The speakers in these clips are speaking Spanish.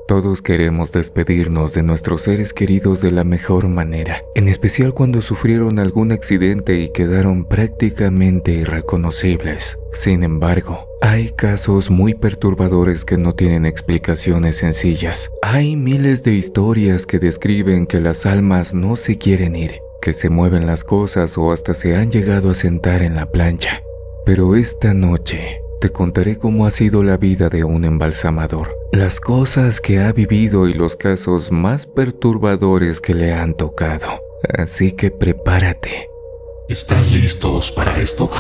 Todos queremos despedirnos de nuestros seres queridos de la mejor manera, en especial cuando sufrieron algún accidente y quedaron prácticamente irreconocibles. Sin embargo, hay casos muy perturbadores que no tienen explicaciones sencillas. Hay miles de historias que describen que las almas no se quieren ir, que se mueven las cosas o hasta se han llegado a sentar en la plancha. Pero esta noche te contaré cómo ha sido la vida de un embalsamador, las cosas que ha vivido y los casos más perturbadores que le han tocado. Así que prepárate. ¿Están listos para esto?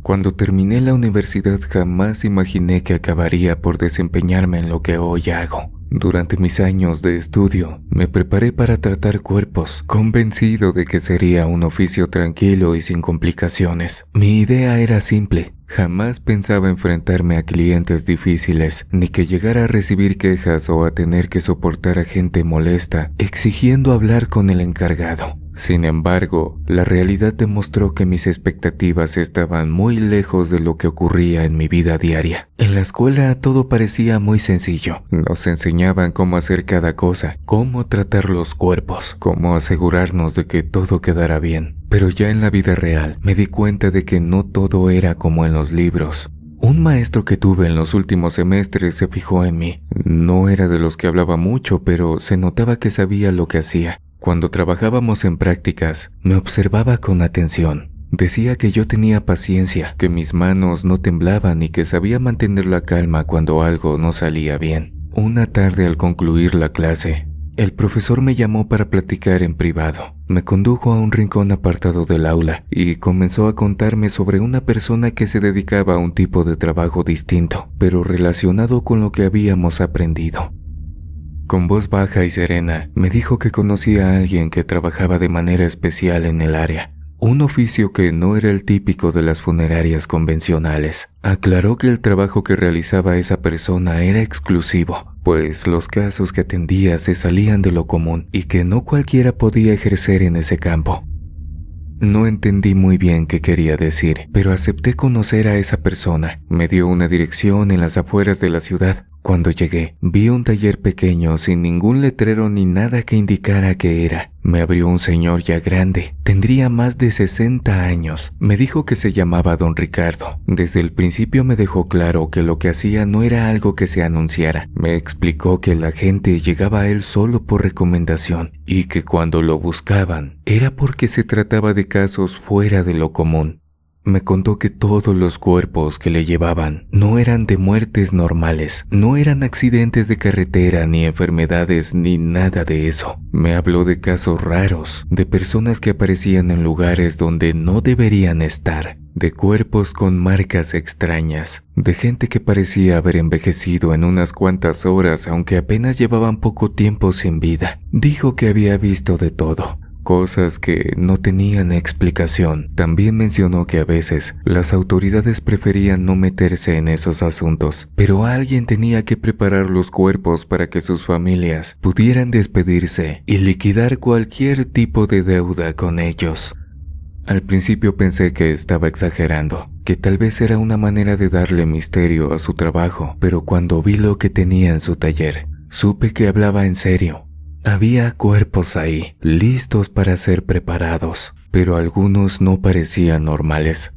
Cuando terminé la universidad jamás imaginé que acabaría por desempeñarme en lo que hoy hago. Durante mis años de estudio, me preparé para tratar cuerpos, convencido de que sería un oficio tranquilo y sin complicaciones. Mi idea era simple. Jamás pensaba enfrentarme a clientes difíciles, ni que llegara a recibir quejas o a tener que soportar a gente molesta, exigiendo hablar con el encargado. Sin embargo, la realidad demostró que mis expectativas estaban muy lejos de lo que ocurría en mi vida diaria. En la escuela todo parecía muy sencillo. Nos enseñaban cómo hacer cada cosa, cómo tratar los cuerpos, cómo asegurarnos de que todo quedara bien. Pero ya en la vida real me di cuenta de que no todo era como en los libros. Un maestro que tuve en los últimos semestres se fijó en mí. No era de los que hablaba mucho, pero se notaba que sabía lo que hacía. Cuando trabajábamos en prácticas, me observaba con atención. Decía que yo tenía paciencia, que mis manos no temblaban y que sabía mantener la calma cuando algo no salía bien. Una tarde al concluir la clase, el profesor me llamó para platicar en privado. Me condujo a un rincón apartado del aula y comenzó a contarme sobre una persona que se dedicaba a un tipo de trabajo distinto, pero relacionado con lo que habíamos aprendido. Con voz baja y serena, me dijo que conocía a alguien que trabajaba de manera especial en el área, un oficio que no era el típico de las funerarias convencionales. Aclaró que el trabajo que realizaba esa persona era exclusivo, pues los casos que atendía se salían de lo común y que no cualquiera podía ejercer en ese campo. No entendí muy bien qué quería decir, pero acepté conocer a esa persona. Me dio una dirección en las afueras de la ciudad. Cuando llegué, vi un taller pequeño sin ningún letrero ni nada que indicara qué era. Me abrió un señor ya grande, tendría más de 60 años. Me dijo que se llamaba Don Ricardo. Desde el principio me dejó claro que lo que hacía no era algo que se anunciara. Me explicó que la gente llegaba a él solo por recomendación y que cuando lo buscaban era porque se trataba de casos fuera de lo común. Me contó que todos los cuerpos que le llevaban no eran de muertes normales, no eran accidentes de carretera ni enfermedades ni nada de eso. Me habló de casos raros, de personas que aparecían en lugares donde no deberían estar, de cuerpos con marcas extrañas, de gente que parecía haber envejecido en unas cuantas horas aunque apenas llevaban poco tiempo sin vida. Dijo que había visto de todo. Cosas que no tenían explicación. También mencionó que a veces las autoridades preferían no meterse en esos asuntos, pero alguien tenía que preparar los cuerpos para que sus familias pudieran despedirse y liquidar cualquier tipo de deuda con ellos. Al principio pensé que estaba exagerando, que tal vez era una manera de darle misterio a su trabajo, pero cuando vi lo que tenía en su taller, supe que hablaba en serio. Había cuerpos ahí, listos para ser preparados, pero algunos no parecían normales.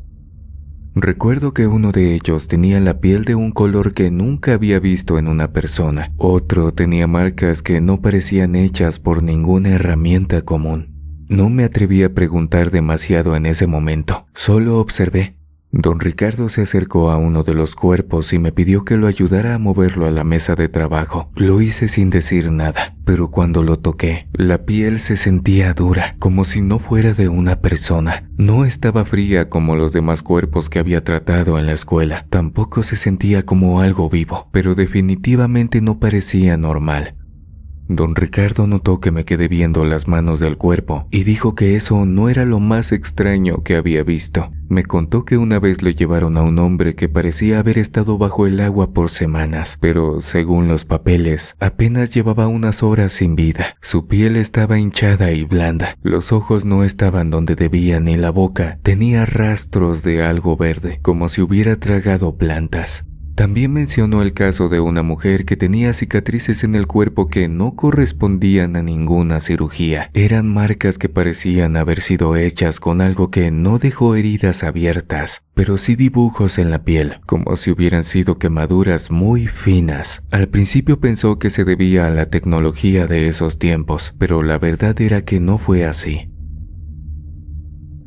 Recuerdo que uno de ellos tenía la piel de un color que nunca había visto en una persona. Otro tenía marcas que no parecían hechas por ninguna herramienta común. No me atreví a preguntar demasiado en ese momento, solo observé. Don Ricardo se acercó a uno de los cuerpos y me pidió que lo ayudara a moverlo a la mesa de trabajo. Lo hice sin decir nada, pero cuando lo toqué, la piel se sentía dura, como si no fuera de una persona. No estaba fría como los demás cuerpos que había tratado en la escuela. Tampoco se sentía como algo vivo, pero definitivamente no parecía normal. Don Ricardo notó que me quedé viendo las manos del cuerpo y dijo que eso no era lo más extraño que había visto. Me contó que una vez le llevaron a un hombre que parecía haber estado bajo el agua por semanas, pero según los papeles, apenas llevaba unas horas sin vida. Su piel estaba hinchada y blanda, los ojos no estaban donde debían y la boca tenía rastros de algo verde, como si hubiera tragado plantas. También mencionó el caso de una mujer que tenía cicatrices en el cuerpo que no correspondían a ninguna cirugía. Eran marcas que parecían haber sido hechas con algo que no dejó heridas abiertas, pero sí dibujos en la piel, como si hubieran sido quemaduras muy finas. Al principio pensó que se debía a la tecnología de esos tiempos, pero la verdad era que no fue así.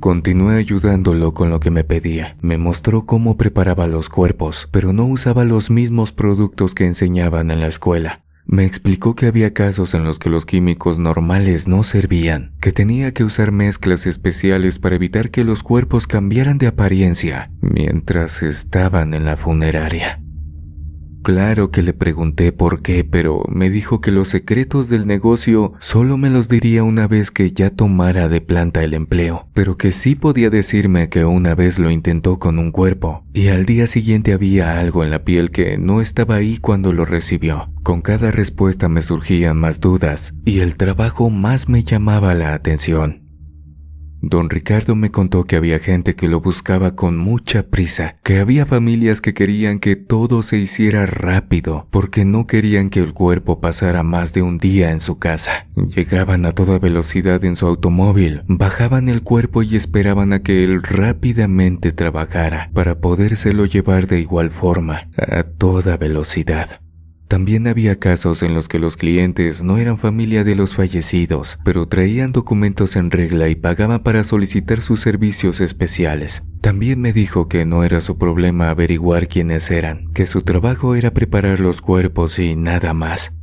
Continué ayudándolo con lo que me pedía. Me mostró cómo preparaba los cuerpos, pero no usaba los mismos productos que enseñaban en la escuela. Me explicó que había casos en los que los químicos normales no servían, que tenía que usar mezclas especiales para evitar que los cuerpos cambiaran de apariencia mientras estaban en la funeraria. Claro que le pregunté por qué, pero me dijo que los secretos del negocio solo me los diría una vez que ya tomara de planta el empleo, pero que sí podía decirme que una vez lo intentó con un cuerpo y al día siguiente había algo en la piel que no estaba ahí cuando lo recibió. Con cada respuesta me surgían más dudas y el trabajo más me llamaba la atención. Don Ricardo me contó que había gente que lo buscaba con mucha prisa, que había familias que querían que todo se hiciera rápido porque no querían que el cuerpo pasara más de un día en su casa. Llegaban a toda velocidad en su automóvil, bajaban el cuerpo y esperaban a que él rápidamente trabajara para podérselo llevar de igual forma, a toda velocidad. También había casos en los que los clientes no eran familia de los fallecidos, pero traían documentos en regla y pagaban para solicitar sus servicios especiales. También me dijo que no era su problema averiguar quiénes eran, que su trabajo era preparar los cuerpos y nada más.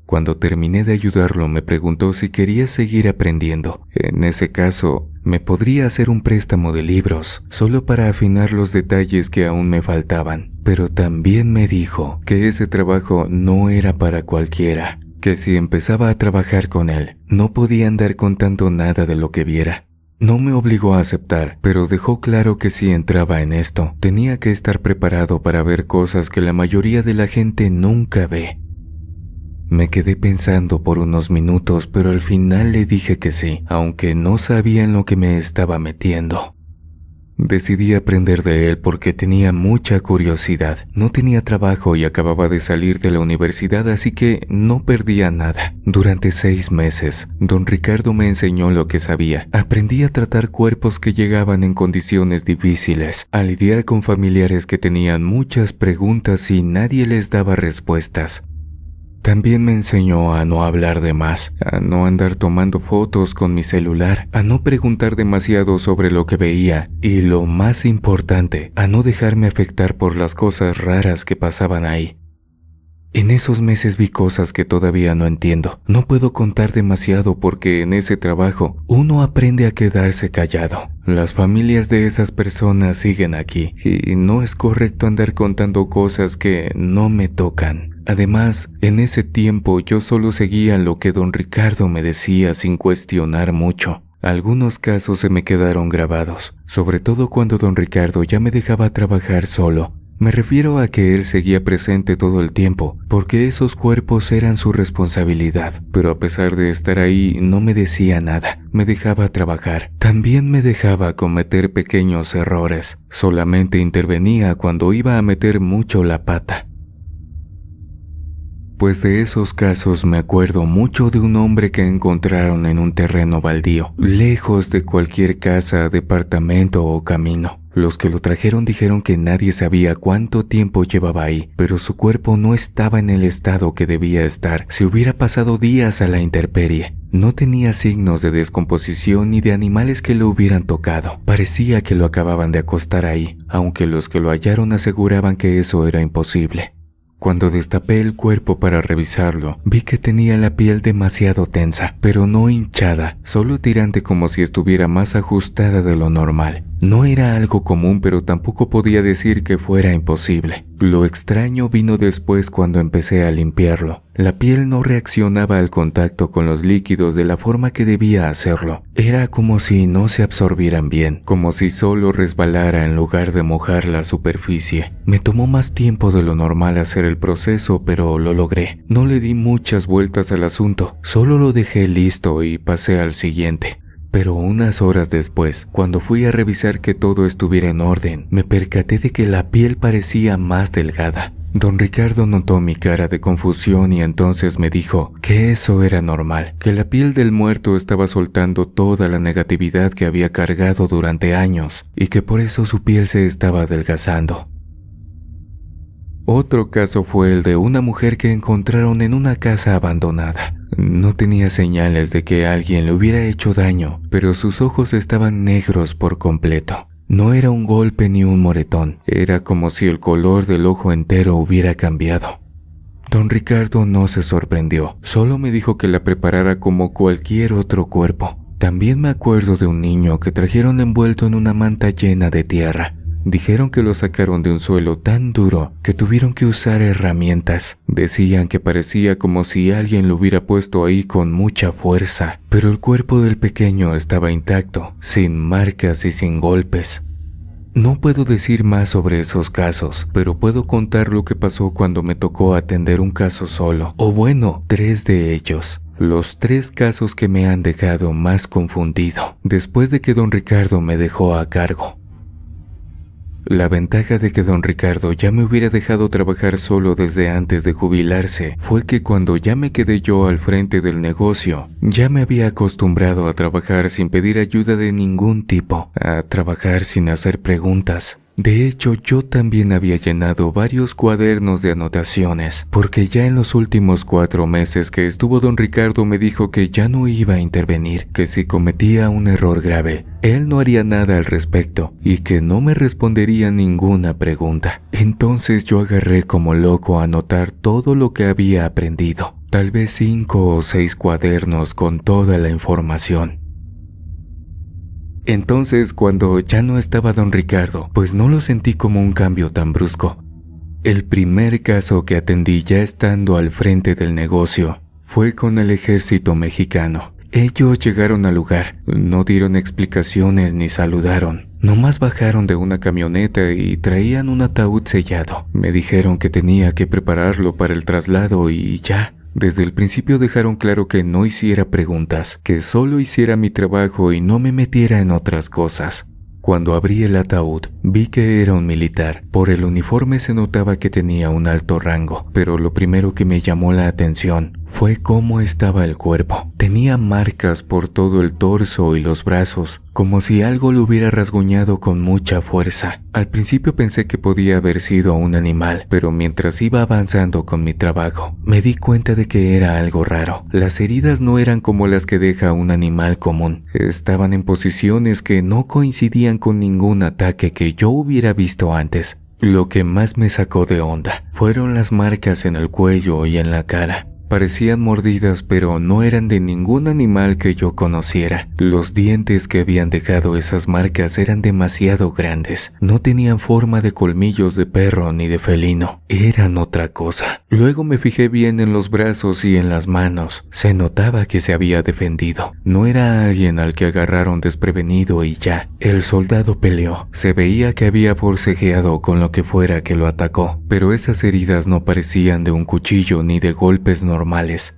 Cuando terminé de ayudarlo, me preguntó si quería seguir aprendiendo. En ese caso, me podría hacer un préstamo de libros, solo para afinar los detalles que aún me faltaban. Pero también me dijo que ese trabajo no era para cualquiera, que si empezaba a trabajar con él, no podía andar contando nada de lo que viera. No me obligó a aceptar, pero dejó claro que si entraba en esto, tenía que estar preparado para ver cosas que la mayoría de la gente nunca ve. Me quedé pensando por unos minutos, pero al final le dije que sí, aunque no sabía en lo que me estaba metiendo. Decidí aprender de él porque tenía mucha curiosidad. No tenía trabajo y acababa de salir de la universidad, así que no perdía nada. Durante 6 meses, don Ricardo me enseñó lo que sabía. Aprendí a tratar cuerpos que llegaban en condiciones difíciles, a lidiar con familiares que tenían muchas preguntas y nadie les daba respuestas. También me enseñó a no hablar de más, a no andar tomando fotos con mi celular, a no preguntar demasiado sobre lo que veía y, lo más importante, a no dejarme afectar por las cosas raras que pasaban ahí. En esos meses vi cosas que todavía no entiendo. No puedo contar demasiado porque en ese trabajo uno aprende a quedarse callado. Las familias de esas personas siguen aquí y no es correcto andar contando cosas que no me tocan. Además, en ese tiempo yo solo seguía lo que don Ricardo me decía sin cuestionar mucho. Algunos casos se me quedaron grabados, sobre todo cuando don Ricardo ya me dejaba trabajar solo. Me refiero a que él seguía presente todo el tiempo, porque esos cuerpos eran su responsabilidad. Pero a pesar de estar ahí, no me decía nada, me dejaba trabajar. También me dejaba cometer pequeños errores. Solamente intervenía cuando iba a meter mucho la pata. Pues de esos casos me acuerdo mucho de un hombre que encontraron en un terreno baldío, lejos de cualquier casa, departamento o camino. Los que lo trajeron dijeron que nadie sabía cuánto tiempo llevaba ahí, pero su cuerpo no estaba en el estado que debía estar si hubiera pasado días a la intemperie. No tenía signos de descomposición ni de animales que lo hubieran tocado. Parecía que lo acababan de acostar ahí, aunque los que lo hallaron aseguraban que eso era imposible. Cuando destapé el cuerpo para revisarlo, vi que tenía la piel demasiado tensa, pero no hinchada, solo tirante como si estuviera más ajustada de lo normal. No era algo común, pero tampoco podía decir que fuera imposible. Lo extraño vino después cuando empecé a limpiarlo. La piel no reaccionaba al contacto con los líquidos de la forma que debía hacerlo. Era como si no se absorbieran bien, como si solo resbalara en lugar de mojar la superficie. Me tomó más tiempo de lo normal hacer el proceso, pero lo logré. No le di muchas vueltas al asunto, solo lo dejé listo y pasé al siguiente. Pero unas horas después, cuando fui a revisar que todo estuviera en orden, me percaté de que la piel parecía más delgada. Don Ricardo notó mi cara de confusión y entonces me dijo que eso era normal, que la piel del muerto estaba soltando toda la negatividad que había cargado durante años y que por eso su piel se estaba adelgazando. Otro caso fue el de una mujer que encontraron en una casa abandonada. No tenía señales de que alguien le hubiera hecho daño, pero sus ojos estaban negros por completo. No era un golpe ni un moretón, era como si el color del ojo entero hubiera cambiado. Don Ricardo no se sorprendió, solo me dijo que la preparara como cualquier otro cuerpo. También me acuerdo de un niño que trajeron envuelto en una manta llena de tierra. Dijeron que lo sacaron de un suelo tan duro que tuvieron que usar herramientas. Decían que parecía como si alguien lo hubiera puesto ahí con mucha fuerza, pero el cuerpo del pequeño estaba intacto, sin marcas y sin golpes. No puedo decir más sobre esos casos, pero puedo contar lo que pasó cuando me tocó atender un caso solo, o bueno, 3 de ellos. Los 3 casos que me han dejado más confundido, después de que don Ricardo me dejó a cargo. La ventaja de que don Ricardo ya me hubiera dejado trabajar solo desde antes de jubilarse fue que cuando ya me quedé yo al frente del negocio, ya me había acostumbrado a trabajar sin pedir ayuda de ningún tipo, a trabajar sin hacer preguntas. De hecho, yo también había llenado varios cuadernos de anotaciones, porque ya en los últimos 4 meses que estuvo don Ricardo me dijo que ya no iba a intervenir, que si cometía un error grave, él no haría nada al respecto y que no me respondería ninguna pregunta. Entonces yo agarré como loco a anotar todo lo que había aprendido, tal vez 5 o 6 cuadernos con toda la información. Entonces, cuando ya no estaba don Ricardo, pues no lo sentí como un cambio tan brusco. El primer caso que atendí ya estando al frente del negocio fue con el ejército mexicano. Ellos llegaron al lugar, no dieron explicaciones ni saludaron. Nomás bajaron de una camioneta y traían un ataúd sellado. Me dijeron que tenía que prepararlo para el traslado y ya. Desde el principio dejaron claro que no hiciera preguntas, que solo hiciera mi trabajo y no me metiera en otras cosas. Cuando abrí el ataúd, vi que era un militar. Por el uniforme se notaba que tenía un alto rango, pero lo primero que me llamó la atención fue cómo estaba el cuerpo. Tenía marcas por todo el torso y los brazos, como si algo lo hubiera rasguñado con mucha fuerza. Al principio pensé que podía haber sido un animal, pero mientras iba avanzando con mi trabajo, me di cuenta de que era algo raro. Las heridas no eran como las que deja un animal común. Estaban en posiciones que no coincidían con ningún ataque que yo hubiera visto antes. Lo que más me sacó de onda fueron las marcas en el cuello y en la cara. Parecían mordidas, pero no eran de ningún animal que yo conociera. Los dientes que habían dejado esas marcas eran demasiado grandes. No tenían forma de colmillos de perro ni de felino. Eran otra cosa. Luego me fijé bien en los brazos y en las manos. Se notaba que se había defendido. No era alguien al que agarraron desprevenido y ya. El soldado peleó. Se veía que había forcejeado con lo que fuera que lo atacó. Pero esas heridas no parecían de un cuchillo ni de golpes normales.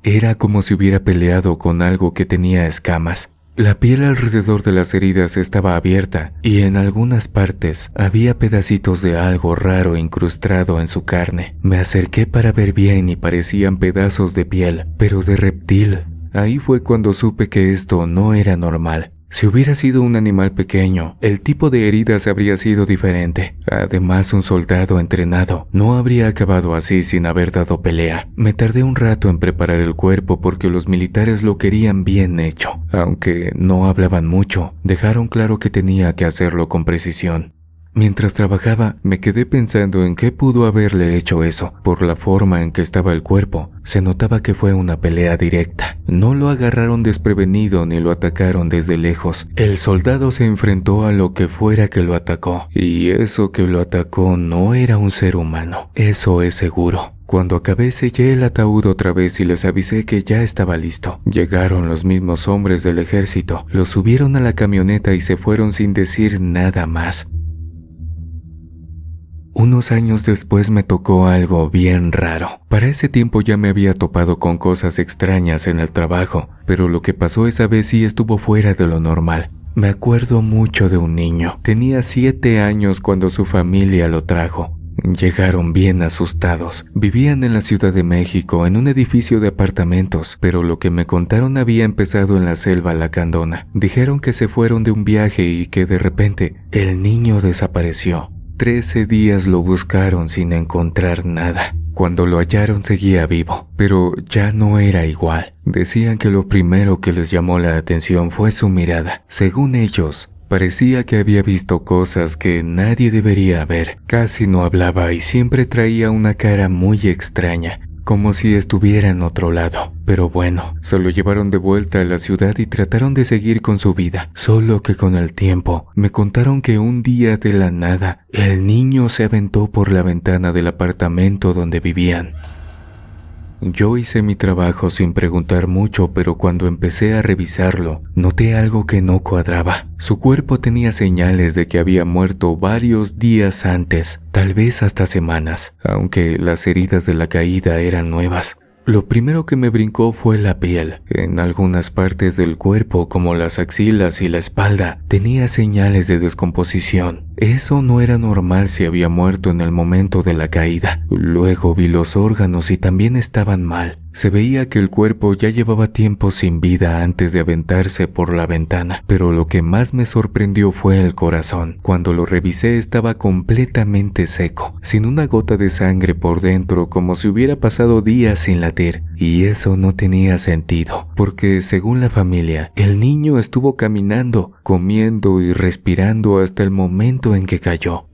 Era como si hubiera peleado con algo que tenía escamas. La piel alrededor de las heridas estaba abierta y en algunas partes había pedacitos de algo raro incrustado en su carne. Me acerqué para ver bien y parecían pedazos de piel, pero de reptil. Ahí fue cuando supe que esto no era normal. Si hubiera sido un animal pequeño, el tipo de heridas habría sido diferente. Además, un soldado entrenado no habría acabado así sin haber dado pelea. Me tardé un rato en preparar el cuerpo porque los militares lo querían bien hecho. Aunque no hablaban mucho, dejaron claro que tenía que hacerlo con precisión. Mientras trabajaba, me quedé pensando en qué pudo haberle hecho eso. Por la forma en que estaba el cuerpo, se notaba que fue una pelea directa. No lo agarraron desprevenido ni lo atacaron desde lejos. El soldado se enfrentó a lo que fuera que lo atacó. Y eso que lo atacó no era un ser humano. Eso es seguro. Cuando acabé, sellé el ataúd otra vez y les avisé que ya estaba listo. Llegaron los mismos hombres del ejército, lo subieron a la camioneta y se fueron sin decir nada más. Unos años después me tocó algo bien raro. Para ese tiempo ya me había topado con cosas extrañas en el trabajo, pero lo que pasó esa vez sí estuvo fuera de lo normal. Me acuerdo mucho de un niño. Tenía 7 años cuando su familia lo trajo. Llegaron bien asustados. Vivían en la Ciudad de México, en un edificio de apartamentos, pero lo que me contaron había empezado en la selva lacandona. Dijeron que se fueron de un viaje y que de repente el niño desapareció. 13 días lo buscaron sin encontrar nada. Cuando lo hallaron seguía vivo, pero ya no era igual. Decían que lo primero que les llamó la atención fue su mirada. Según ellos, parecía que había visto cosas que nadie debería ver. Casi no hablaba y siempre traía una cara muy extraña, como si estuviera en otro lado. Pero bueno, se lo llevaron de vuelta a la ciudad y trataron de seguir con su vida. Solo que con el tiempo, me contaron que un día de la nada, el niño se aventó por la ventana del apartamento donde vivían. Yo hice mi trabajo sin preguntar mucho, pero cuando empecé a revisarlo, noté algo que no cuadraba. Su cuerpo tenía señales de que había muerto varios días antes, tal vez hasta semanas, aunque las heridas de la caída eran nuevas. Lo primero que me brincó fue la piel. En algunas partes del cuerpo, como las axilas y la espalda, tenía señales de descomposición. Eso no era normal si había muerto en el momento de la caída. Luego vi los órganos y también estaban mal. Se veía que el cuerpo ya llevaba tiempo sin vida antes de aventarse por la ventana, pero lo que más me sorprendió fue el corazón. Cuando lo revisé estaba completamente seco, sin una gota de sangre por dentro, como si hubiera pasado días sin latir. Y eso no tenía sentido, porque según la familia, el niño estuvo caminando, comiendo y respirando hasta el momento en que cayó.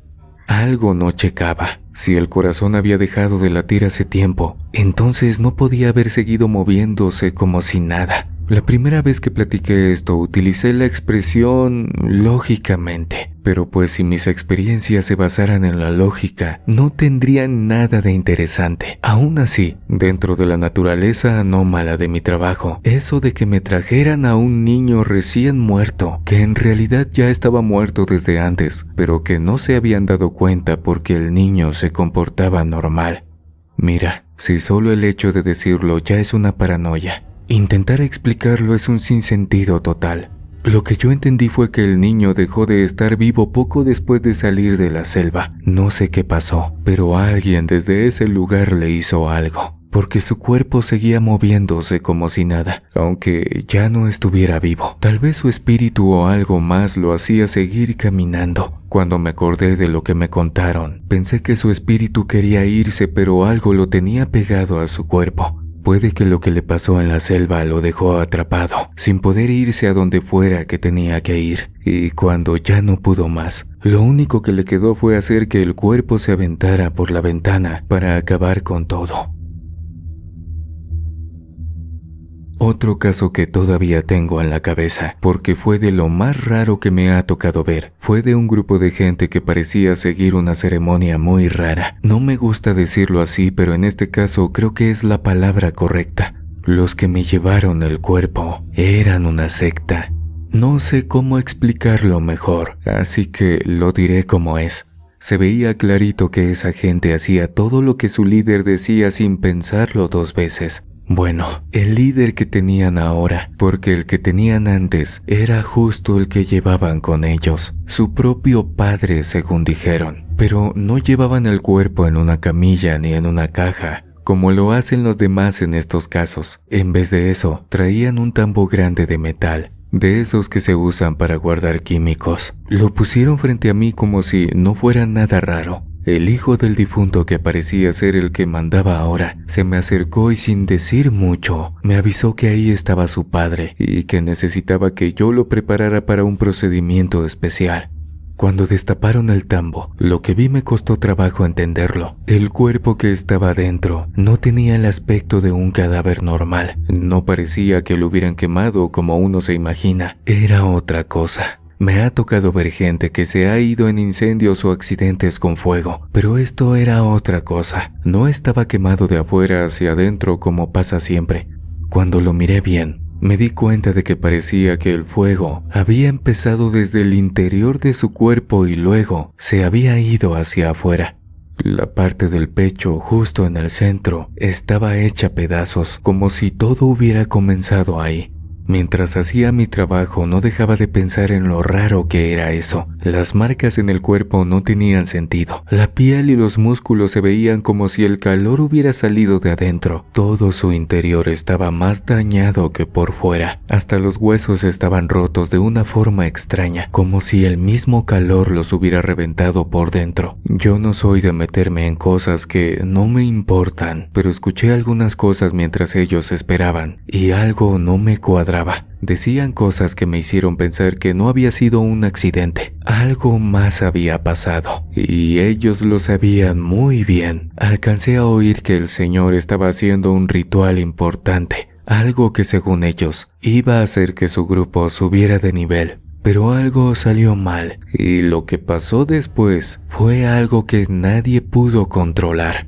Algo no checaba. Si el corazón había dejado de latir hace tiempo, entonces no podía haber seguido moviéndose como si nada. La primera vez que platiqué esto utilicé la expresión lógicamente, pero pues si mis experiencias se basaran en la lógica, no tendrían nada de interesante. Aún así, dentro de la naturaleza anómala de mi trabajo, eso de que me trajeran a un niño recién muerto, que en realidad ya estaba muerto desde antes, pero que no se habían dado cuenta porque el niño se comportaba normal. Mira, si solo el hecho de decirlo ya es una paranoia, intentar explicarlo es un sinsentido total. Lo que yo entendí fue que el niño dejó de estar vivo poco después de salir de la selva. No sé qué pasó, pero alguien desde ese lugar le hizo algo, porque su cuerpo seguía moviéndose como si nada, aunque ya no estuviera vivo. Tal vez su espíritu o algo más lo hacía seguir caminando. Cuando me acordé de lo que me contaron, pensé que su espíritu quería irse, pero algo lo tenía pegado a su cuerpo. Puede que lo que le pasó en la selva lo dejó atrapado, sin poder irse a donde fuera que tenía que ir. Y cuando ya no pudo más, lo único que le quedó fue hacer que el cuerpo se aventara por la ventana para acabar con todo. Otro caso que todavía tengo en la cabeza, porque fue de lo más raro que me ha tocado ver, fue de un grupo de gente que parecía seguir una ceremonia muy rara. No me gusta decirlo así, pero en este caso creo que es la palabra correcta. Los que me llevaron el cuerpo eran una secta. No sé cómo explicarlo mejor, así que lo diré como es. Se veía clarito que esa gente hacía todo lo que su líder decía sin pensarlo 2 veces. Bueno, el líder que tenían ahora, porque el que tenían antes era justo el que llevaban con ellos, su propio padre según dijeron, pero no llevaban el cuerpo en una camilla ni en una caja, como lo hacen los demás en estos casos. En vez de eso, traían un tambo grande de metal, de esos que se usan para guardar químicos. Lo pusieron frente a mí como si no fuera nada raro. El hijo del difunto, que parecía ser el que mandaba ahora, se me acercó y sin decir mucho, me avisó que ahí estaba su padre y que necesitaba que yo lo preparara para un procedimiento especial. Cuando destaparon el tambo, lo que vi me costó trabajo entenderlo. El cuerpo que estaba dentro no tenía el aspecto de un cadáver normal. No parecía que lo hubieran quemado como uno se imagina. Era otra cosa. Me ha tocado ver gente que se ha ido en incendios o accidentes con fuego, pero esto era otra cosa. No estaba quemado de afuera hacia adentro como pasa siempre. Cuando lo miré bien, me di cuenta de que parecía que el fuego había empezado desde el interior de su cuerpo y luego se había ido hacia afuera. La parte del pecho, justo en el centro, estaba hecha pedazos, como si todo hubiera comenzado ahí. Mientras hacía mi trabajo no dejaba de pensar en lo raro que era eso. Las marcas en el cuerpo no tenían sentido. La piel y los músculos se veían como si el calor hubiera salido de adentro. Todo su interior estaba más dañado que por fuera. Hasta los huesos estaban rotos de una forma extraña, como si el mismo calor los hubiera reventado por dentro. Yo no soy de meterme en cosas que no me importan, pero escuché algunas cosas mientras ellos esperaban y algo no me cuadraba. Decían cosas que me hicieron pensar que no había sido un accidente. Algo más había pasado. Y ellos lo sabían muy bien. Alcancé a oír que el señor estaba haciendo un ritual importante. Algo que según ellos iba a hacer que su grupo subiera de nivel. Pero algo salió mal. Y lo que pasó después fue algo que nadie pudo controlar.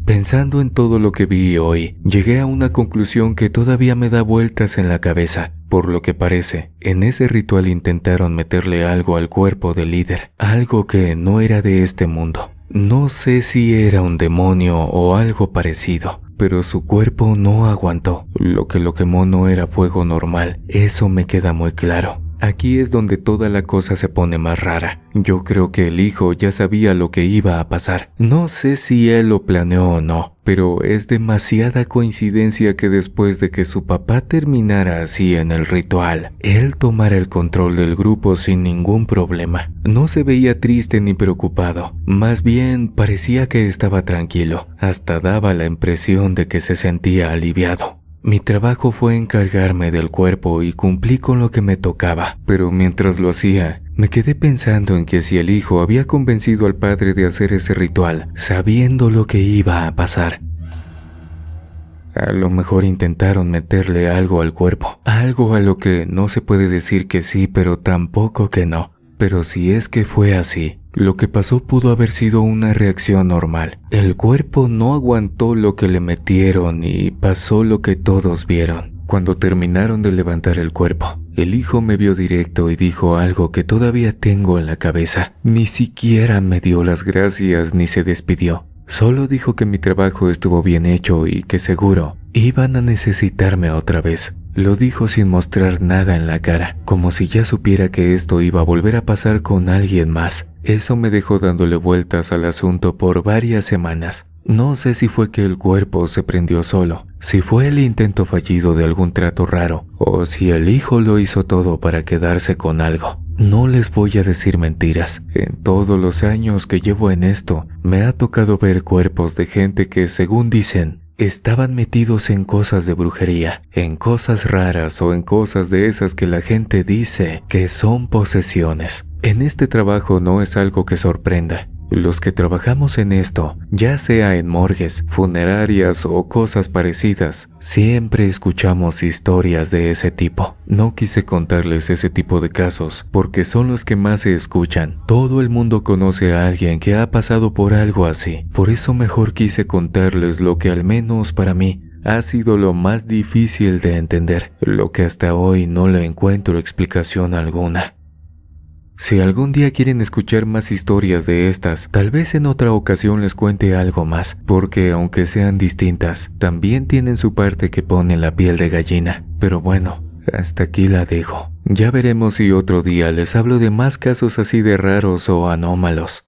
Pensando en todo lo que vi hoy, llegué a una conclusión que todavía me da vueltas en la cabeza. Por lo que parece, en ese ritual intentaron meterle algo al cuerpo del líder, algo que no era de este mundo. No sé si era un demonio o algo parecido, pero su cuerpo no aguantó. Lo que lo quemó no era fuego normal, eso me queda muy claro. Aquí es donde toda la cosa se pone más rara. Yo creo que el hijo ya sabía lo que iba a pasar. No sé si él lo planeó o no, pero es demasiada coincidencia que después de que su papá terminara así en el ritual, él tomara el control del grupo sin ningún problema. No se veía triste ni preocupado, más bien parecía que estaba tranquilo. Hasta daba la impresión de que se sentía aliviado. Mi trabajo fue encargarme del cuerpo y cumplí con lo que me tocaba, pero mientras lo hacía, me quedé pensando en que si el hijo había convencido al padre de hacer ese ritual, sabiendo lo que iba a pasar. A lo mejor intentaron meterle algo al cuerpo, algo a lo que no se puede decir que sí, pero tampoco que no. Pero si es que fue así, lo que pasó pudo haber sido una reacción normal. El cuerpo no aguantó lo que le metieron y pasó lo que todos vieron. Cuando terminaron de levantar el cuerpo, el hijo me vio directo y dijo algo que todavía tengo en la cabeza. Ni siquiera me dio las gracias ni se despidió. Solo dijo que mi trabajo estuvo bien hecho y que seguro iban a necesitarme otra vez. Lo dijo sin mostrar nada en la cara, como si ya supiera que esto iba a volver a pasar con alguien más. Eso me dejó dándole vueltas al asunto por varias semanas. No sé si fue que el cuerpo se prendió solo, si fue el intento fallido de algún trato raro, o si el hijo lo hizo todo para quedarse con algo. No les voy a decir mentiras. En todos los años que llevo en esto, me ha tocado ver cuerpos de gente que, según dicen, estaban metidos en cosas de brujería, en cosas raras o en cosas de esas que la gente dice que son posesiones. En este trabajo no es algo que sorprenda. Los que trabajamos en esto, ya sea en morgues, funerarias o cosas parecidas, siempre escuchamos historias de ese tipo. No quise contarles ese tipo de casos porque son los que más se escuchan. Todo el mundo conoce a alguien que ha pasado por algo así. Por eso mejor quise contarles lo que al menos para mí ha sido lo más difícil de entender, lo que hasta hoy no le encuentro explicación alguna. Si algún día quieren escuchar más historias de estas, tal vez en otra ocasión les cuente algo más, porque aunque sean distintas, también tienen su parte que pone la piel de gallina. Pero bueno, hasta aquí la dejo. Ya veremos si otro día les hablo de más casos así de raros o anómalos.